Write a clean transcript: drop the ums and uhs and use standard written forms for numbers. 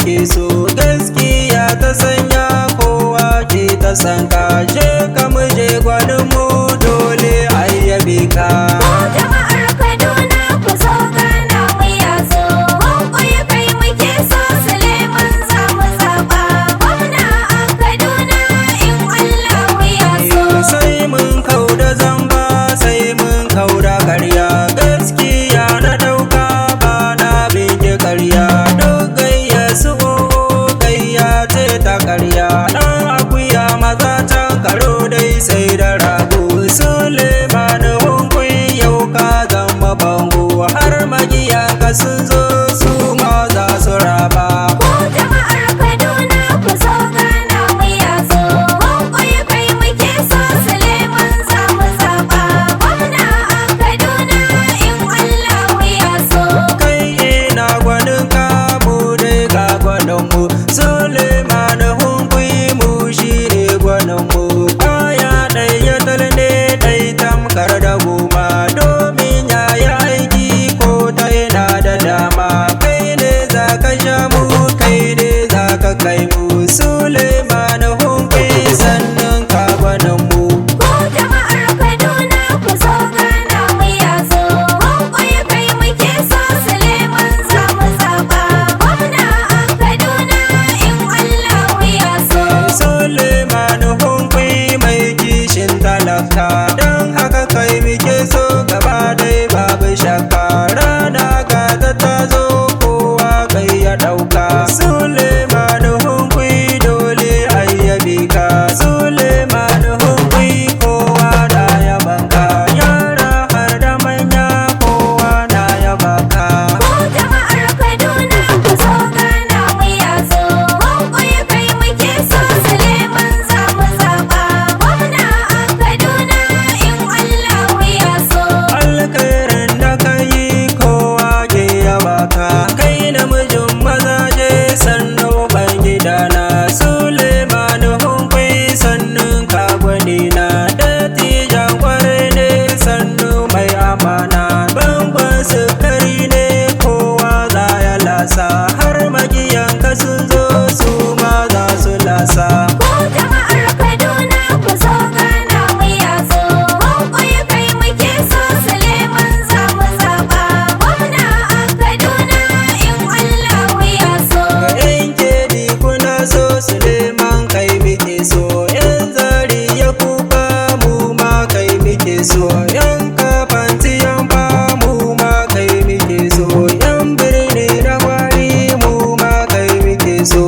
muke so, gaskiya ta sanya kowa ke ta san ka. Je ka muje gwanin mu dole ayyabe ka. Jama'ar Kaduna ku zo gana mu ya zo, Hunkuyi kai muke so, Suleiman za mu zaɓa. Gwamna a Kaduna in Allahu ya so. Sai mun kauda zamba, sai mun kauda karya, gaskiya na dauka ba na bege karya. Duk gayya su gayya ce ta karya, dan akuya maza can karo dai sai da rago. Suleiman Hunkuyi yau ka zama bango, har magiyanka sun zo su ma za su raba. Jama'ar Kaduna ku zo gana mu ya zo, Hunkuyi kai muke so, Suleiman za mu zaɓa. Gwamna a Kaduna in Allahu ya so. Kai ina gwanin ka mu dai ga gwanin mu, Suleiman Hunkuyi mu shi ne gwanin mu. Kaya ɗaya tal ne ɗai tamkar da goma, domin ya yi aiki ko ta yana da dama. Kai ne za ka sha mu, kai ne za ka kai mu, Suleiman Hunkuyi sannan ka gwanin mu. Jama'ar Kaduna ku zo gana mu ya zo, Hunkuyi kai muke so, Suleiman za mu zaɓa. Gwamna a Kaduna in Allahu ya so. Suleiman Hunkuyi mai kishin talaka, don haka kai muke so gaba dai babu shakka. Rana ga ta zo kowa kai ya ɗauka, Suleiman Hunkuyi dole ayyabe ka. Suleiman Hunkuyi kowa na yabanka, yara har da manya kowa na yabaka. Jama'ar Kaduna ku zo gana mu ya zo, Hunkuyi kai muke so, Suleiman za mu zaɓa. Gwamna a Kaduna in Allahu ya so. Alkhairin da ka yi kowa ke yabaka, kai namijin mazaje sannu ban gidana. Suleiman Hunkuyi sannun ka gwanina, dattijan kwarai ne sannu mai amana. Bangon sukari ne kowa za ya lasa, har magiyanka sun zo su ma za su lasa. Jama'ar Kaduna ku zo gana mu ya zo, Hunkuyi kai muke so, Suleiman za mu zaɓa. Gwamna a Kaduna in Allahu ya so. Yan kedi kuna so, Suleiman kai muke so, yan zari ya kuka mu ma kai muke so, yan kafanti yan ba mu ma kai muke so, yan birni da gwari mu ma kai muke so.